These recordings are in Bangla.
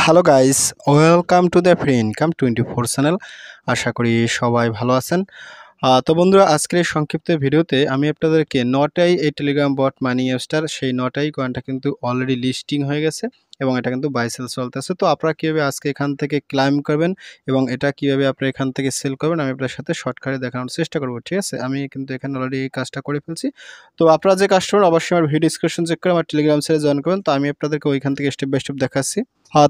Hello guys, welcome to the free income 24 channel. আশা করি সবাই ভালো আছেন। তো বন্ধুরা, আজকের এই সংক্ষিপ্ত ভিডিওতে আমি আপনাদেরকে নটাই এই টেলিগ্রাম বট মানি অ্যাপসটার সেই নটাই কয়েনটা কিন্তু অলরেডি লিস্টিং হয়ে গেছে এবং এটা কিন্তু বাই সেল চলতেছে। তো আপনারা কীভাবে আজকে এখান থেকে ক্লাইম করবেন এবং এটা কীভাবে আপনারা এখান থেকে সেল করবেন আমি আপনার সাথে শর্টকাটে দেখানোর চেষ্টা করব, ঠিক আছে? আমি কিন্তু এখানে অলরেডি এই কাজটা করে ফেলছি। তো আপনারা যে কাজটা করবেন অবশ্যই আমার ভিডিও ডিসক্রিপশন চেক করে আমার টেলিগ্রাম সেলে জয়েন করবেন। তো আমি আপনাদেরকে ওইখান থেকে স্টেপ বাই স্টেপ দেখাচ্ছি।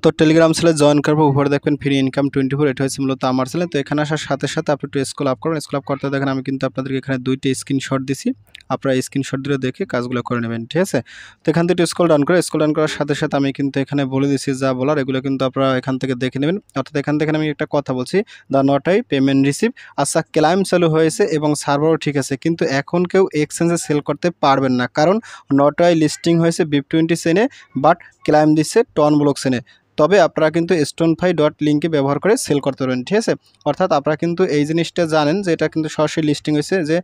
তো টেলিগ্রাম সেলে জয়েন করবো, উপরে দেখবেন ফ্রি ইনকাম 24, এটা হচ্ছে মূলত আমার চ্যানেল। তো এখানে আসার সাথে সাথে আপনি একটু স্ক্রল আপ করবেন। স্ক্রল আপ করতে দেখেন আমি কিন্তু আপনাদেরকে এখানে 2টি স্ক্রিনশট দিছি। আপনারা স্ক্রিনশট দিয়ে দেখে কাজগুলো করে নেবেন, ঠিক আছে? তো এখান থেকে স্ক্রল ডাউন করার সাথে সাথে আমি কিন্তু এখানে বলে দিচ্ছি যা বলার, এগুলো কিন্তু আপনারা এখান থেকে দেখে নেবেন। অর্থাৎ এখান থেকে আমি একটা কথা বলছি, দ্য নটাই পেমেন্ট রিসিভ। আচ্ছা, ক্লাইম চালু হয়েছে এবং সার্ভারও ঠিক আছে, কিন্তু এখন কেউ এক্সচেঞ্জে সেল করতে পারবেন না, কারণ নটাই লিস্টিং হয়েছে BIP20 চেনে, বাট ক্লাইম দিচ্ছে টন ব্লক চেনে। তবে আপনারা কিন্তু StoneFi.link ব্যবহার করে সেল করতে পারবেন, ঠিক আছে? অর্থাৎ আপনারা কিন্তু এই জিনিসটা জানেন যে এটা কিন্তু সরাসরি লিস্টিং হয়েছে, যে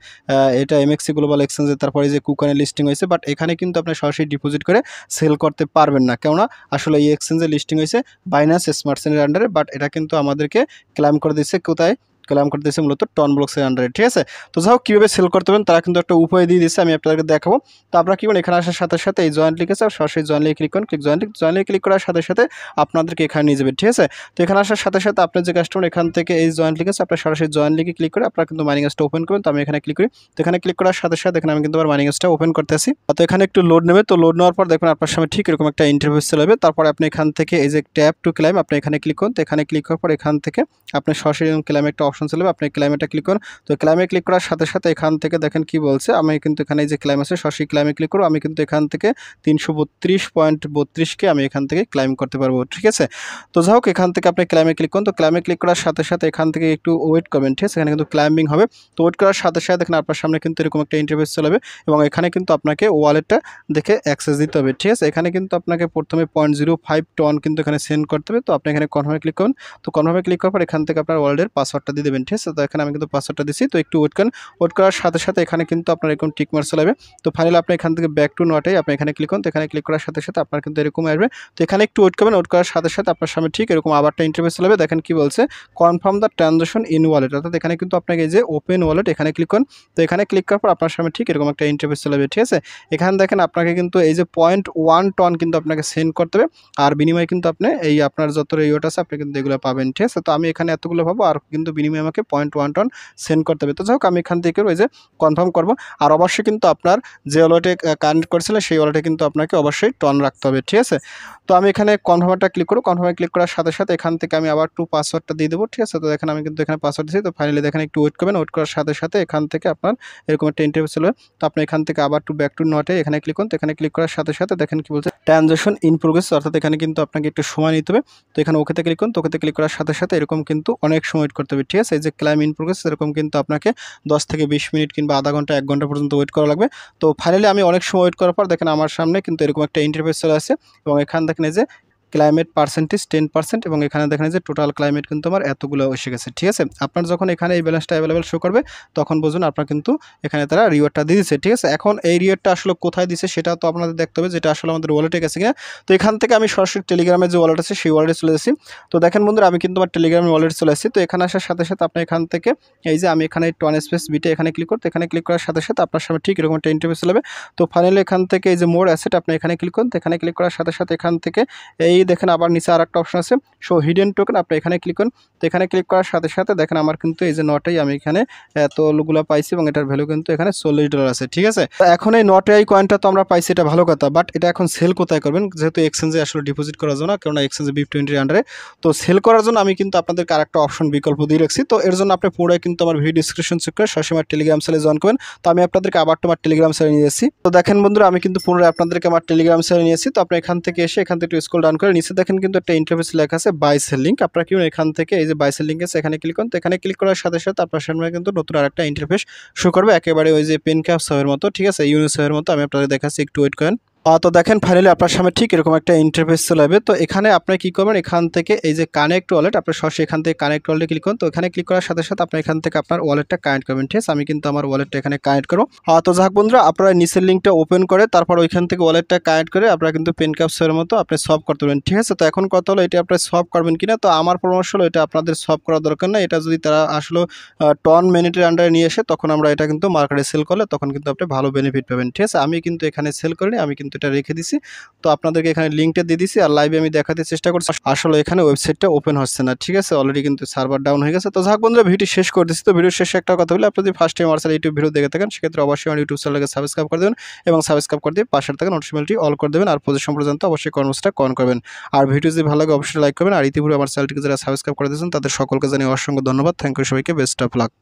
এটা MXC গ্লোবাল এক্সচেঞ্জে, তারপরে যে কুকানে লিস্টিং হয়েছে, বাট এখানে কিন্তু আপনি সরাসরি ডিপোজিট করে সেল করতে পারবেন না, কেননা আসলে এই এক্সচেঞ্জে লিস্টিং হয়েছে বাইন্যান্স স্মার্ট চেনের আন্ডারে, বাট এটা কিন্তু আমাদেরকে ক্লেম করে দিচ্ছে কোথায়? ক্লেম করতে দিচ্ছে মূলত টন ব্লকসের আন্ডারে, ঠিক আছে? তো যাই হোক, কীভাবে সেল করতে পারেন তারা কিন্তু একটা উপায় দিয়ে দিচ্ছে, আমি আপনাদেরকে দেখাবো। তো আপনারা কী করেন, এখানে আসার সাথে সাথে এই জয়েন্ট লিঙ্ক আছে, সরাসরি জয়েন্ট লিঙ্কে ক্লিক করেন। জয়েন্ট লিঙ্কে ক্লিক করার সাথে সাথে আপনাদেরকে এখানে নিয়ে যাবে, ঠিক আছে? তো এখানে আসার সাথে সাথে আপনার যে কাস্টমার এখান থেকে এই জয়েন্ট লিঙ্ক আছে, আপনার সরাসরি জয়েন্ট লিঙ্কে ক্লিক করে আপনারা কিন্তু মাইনিং অ্যাপসটা ওপেন করবেন। তো আমি এখানে ক্লিক করি। তো এখানে ক্লিক করার সাথে সাথে এখানে আমি কিন্তু আমার মাইনিং অ্যাপসটা ওপেন করতেছি। তো এখানে একটু লোড নেবে। তো লোড নেওয়ার পর দেখবেন আপনার সামনে ঠিক এরকম একটা ইন্টারফেস চলে যাবে। তারপরে আপনি এখান থেকে এই যে ট্যাপ টু ক্লাইম, আপনি এখানে ক্লিক করুন। তো এখানে ক্লিক করার পর এখান থেকে আপনি সরাসরি ক্লাইমে একটা অপশন চলে যাবে, আপনি ক্লাইমেটা ক্লিক করুন। তো ক্লাইমে ক্লিক করার সাথে সাথে এখান থেকে দেখেন কি বলছে, আমি কিন্তু এখানে এই যে ক্লাইম আছে সরাসরি ক্লাইমে ক্লিক করব। আমি কিন্তু এখান থেকে 332.32কে আমি এখান থেকে ক্লাইম করতে পারবো, ঠিক আছে? তো যাই হোক, এখান থেকে আপনি ক্লাইমে ক্লিক করুন। তো ক্লাইমে ক্লিক করার সাথে সাথে এখান থেকে একটু ওয়েট করবেন, ঠিক আছে? এখানে কিন্তু ক্লাইম্বিং হবে। তো ওয়েট করার সাথে সাথে দেখেন আপনার সামনে কিন্তু এরকম একটা ইন্টারফেস চলে যাবে এবং এখানে কিন্তু আপনাকে ওয়ালেটটা দেখে অ্যাক্সেস দিতে হবে, ঠিক আছে? এখানে কিন্তু আপনাকে প্রথমে 0.05 টন কিন্তু এখানে সেন্ড করতে হবে। তো আপনি এখানে কনফার্মে ক্লিক করুন। তো কনফার্মে ক্লিক করার পর এখান থেকে আপনার ওয়ালেটের পাসওয়ার্ডটা দিয়ে দেবেন, ঠিক আছে? তো এখানে আমি কিন্তু পাসওয়ার্ডটা দিচ্ছি। তো একটু ওয়েট করেন। ওয়েট করার সাথে সাথে এখানে কিন্তু আপনার এরকম টিক মার্ক চলে যাবে। তো ফাইনালি আপনি এখান থেকে ব্যাক টু নটাই আপনি এখানে ক্লিক করুন। তো এখানে ক্লিক করার সাথে সাথে আপনার কিন্তু এরকম আসবে। তো এখানে একটু ওয়েট করবেন। ওয়েট করার সাথে সাথে আপনার সামনে ঠিক এরকম আবার একটা ইন্টারফেস চলে যাবে। দেখেন কি বলছে, confirm the transaction in wallet. অর্থাৎ এখানে কিন্তু আপনাকে এই যে ওপেন ওয়ালেট এখানে ক্লিক করুন। তো এখানে ক্লিক করার পর আপনার সামনে ঠিক এরকম একটা ইন্টারফেস চলে যাবে, ঠিক আছে? এখানে দেখেন আপনাকে কিন্তু এই যে 0.1 টন কিন্তু আপনাকে সেন্ড করতে হবে, আর বিনিময়ে কিন্তু আপনি এই আপনার যত ইয়েট আছে আপনি কিন্তু এগুলো পাবেন, ঠিক আছে? তো আমি এখানে এতগুলো পাবো, আর কিন্তু বিনিময়ে আমাকে 0.1 টন সেন্ড করতে হবে। তো যাই হোক, আমি এখান থেকে ওই যে কনফার্ম করব। আর অবশ্যই কিন্তু আপনার যে ওয়ালেটে কানেক্ট করেছিলেন সেই ওয়ালেটে কিন্তু আপনাকে অবশ্যই টন রাখতে হবে, ঠিক আছে? তো আমি এখানে কনফার্মটা ক্লিক করব। কনফার্মে ক্লিক করার সাথে সাথে এখান থেকে আমি আবার পাসওয়ার্ডটা দিয়ে দেবো, ঠিক আছে? তো দেখেন আমি কিন্তু এখানে পাসওয়ার্ড দিয়েছি। তো ফাইনালি দেখেন একটু ওয়েট করবেন। ওয়েট করার সাথে সাথে এখান থেকে আপনার এরকম একটা ইন্টারফেস চলে। তো আপনি এখান থেকে আবার ব্যাক টু নটে এখানে ক্লিক করুন। তো এখানে ক্লিক করার সাথে সাথে দেখেন কি বলছে, ট্রানজাকশন ইন প্রোগ্রেস। অর্থাৎ এখানে কিন্তু আপনাকে একটু সময় নিতে হবে। তো এখানে ওকেতে ক্লিক করুন। তো ওকেতে ক্লিক করার সাথে সাথে এরকম কিন্তু অনেক সময় ওয়েট করতে হবে, ঠিক আছে? এই যে ক্লাইম ইন প্রোগ্রেস, এরকম কিন্তু আপনাকে 10 থেকে 20 মিনিট কিংবা আধা ঘন্টা 1 ঘন্টা পর্যন্ত ওয়েট করা লাগবে। তো ফাইনালি আমি অনেক সময় ওয়েট করার পর দেখেন আমার সামনে কিন্তু এরকম একটা ইন্টারফেস চলে আসছে এবং এখানে দেখেন এই যে ক্লাইমেট পার্সেন্টেজ 10% এবং এখানে দেখেন যে টোটাল ক্লাইমেট কিন্তু আমার এতগুলো এসে গেছে, ঠিক আছে? আপনার যখন এখানে এই ব্যালেন্সটা অ্যাভেলেবেল শো করবে তখন বুঝুন আপনার কিন্তু এখানে তারা রিওয়ার্ডটা দিয়ে দিচ্ছে, ঠিক আছে? এখন এই রিওয়ার্ডটা আসলে কোথায় দিচ্ছে সেটা তো আপনাদের দেখতে হবে, যেটা আসলে আমাদের ওয়ালেটে গেছে কিনা। তো এখান থেকে আমি সরাসরি টেলিগ্রামের যে ওয়ালেট আছে সেই ওয়ালেটে চলে যাচ্ছি। তো দেখেন বন্ধুরা, আমি কিন্তু আমার টেলিগ্রামের ওয়ালেটে চলে আসছি। তো এখানে আসার সাথে সাথে আপনি এখান থেকে এই যে আমি এখানে টন স্পেস বিটে এখানে ক্লিক করতে, এখানে ক্লিক করার সাথে সাথে আপনার সামনে ঠিক এরকম একটা ইন্টারফেস চলে যাবে। তো ফাইনালি এখান থেকে এই যে মোর অ্যাসেট আপনি এখানে ক্লিক করুন। তো এখানে ক্লিক করার সাথে সাথে এখান থেকে এই দেখেন আবার নিচে আরেকটা অপশন আছে, শো হিডেন টোকেন, আপনি এখানে ক্লিক করুন। তো এখানে ক্লিক করার সাথে সাথে দেখেন আমার কিন্তু এই যে নটাই আমি এখানে এতগুলো পাইছি এবং এটার ভ্যালু কিন্তু এখানে $40 আছে, ঠিক আছে? তো এখন এই নটাই কয়েনটা তো আমরা পাইছি, এটা ভালো কথা, বাট এটা এখন সেল কোথায় করবেন? যেহেতু এক্সচেঞ্জে আসলে ডিপোজিট করার জন্য, কারণ এক্সচেঞ্জে BIP20 আন্ডারে। তো সেল করার জন্য আমি কিন্তু আপনাদেরকে আরেকটা অপশন বিকল্প দিয়ে রাখছি। তো এর জন্য আপনি পুরোই কিন্তু আমার ভিডিও ডিসক্রিপশন চেক করে সরাসরি আমার টেলিগ্রাম সেলে জয়েন করবেন। তো আমি আপনাদেরকে আবার তোমার টেলিগ্রাম সেলে নিয়ে যাচ্ছি। তো দেখেন বন্ধুরা, আমি কিন্তু পুনরায় আপনাদেরকে আমার টেলিগ্রাম সেলে নিয়েছি। তো আপনি এখান থেকে এসে এখান থেকে একটু স্ক্রল ডাউন করে নিচে দেখেন কিন্তু একটা ইন্টারফেস লেখা আছে বাই সেল লিঙ্ক। আপনারা কি এখান থেকে এই যে বাই সেল লিঙ্ক আছে এখানে ক্লিক করুন। তো এখানে ক্লিক করার সাথে সাথে আপনার সামনে কিন্তু নতুন আরেকটা ইন্টারফেস শো করবে, একেবারে ওই যে পেন ক্যাপসার মতো, ঠিক আছে? ইউনিসেফের মতো। আমি আপনাদের দেখাচ্ছি, একটু ওয়েট করেন। তো দেখেন ফাইনালি আপনার সামনে ঠিক এরকম একটা ইন্টারফেস চলে আসবে। তো এখানে আপনি কি করবেন, এখান থেকে এই যে কানেক্ট ওয়ালেট, আপনি সরাসরি এখান থেকে কানেক্ট ওয়ালেটে ক্লিক করুন। তো এখানে ক্লিক করার সাথে সাথে আপনি এখান থেকে আপনার ওয়ালেটটা কানেক্ট করবেন, ঠিক আছে? আমি কিন্তু আমার ওয়ালেটটা এখানে কানেক্ট করব। তো যাক বন্ধুরা, আপনারা নিচের লিঙ্কটা ওপেন করে তারপর ওইখান থেকে ওয়ালেটটা কানেক্ট করে আপনারা কিন্তু পেন ক্যাপচারের মতো আপনি সলভ করতে পারবেন, ঠিক আছে? তো এখন কথা হলো এটা আপনি সলভ করবেন কিনা। তো আমার পরামর্শ হলো এটা আপনাদের সলভ করার দরকার নাই। এটা যদি তারা আসলে 10 মিনিটের আন্ডারে নিয়ে আসে তখন আমরা এটা কিন্তু মার্কেটে সেল করলে তখন কিন্তু আপনি ভালো বেনিফিট পাবেন, ঠিক আছে? আমি কিন্তু এখানে সেল করিনি, আমি কিন্তু এটা রেখে দিছি। তো আপনাদেরকে এখানে লিঙ্কটা দিয়ে দিছি আর লাইভে আমি দেখাতে চেষ্টা করছি। আসলে এখানে ওয়েবসাইটটা ওপেন হচ্ছে না, ঠিক আছে? অলরেডি কিন্তু সার্ভার ডাউন হয়ে গেছে। তো যাক বন্ধুরা, ভিডিও শেষ করে দিচ্ছি। তো ভিডিও শেষে একটা কথা বলি, আপনি যদি ফার্স্ট টাইম আমার ইউটিউব ভিডিও দেখে থাকেন সেক্ষেত্রে অবশ্যই আমার ইউটিউব চ্যানেলকে সাবস্ক্রাইব করে দেবেন এবং সাবস্ক্রাইব করে দিয়ে পাশের থাকা নোটিফিকেশনটি অল করে দেবেন আর পজিশন পর্যন্ত অবশ্যই কর্মসূচিটা অন করবেন। আর ভিডিও যদি ভালো লাগে অবশ্যই লাইক করবেন। আর ইতিপূর্বে আমার চ্যানেলটিকে যারা সাবস্ক্রাইব করে দিয়েছেন তাদের সকলকে জানিয়ে অসংখ্য ধন্যবাদ। থ্যাংক ইউ সবাইকে, বেস্ট অফ লাক।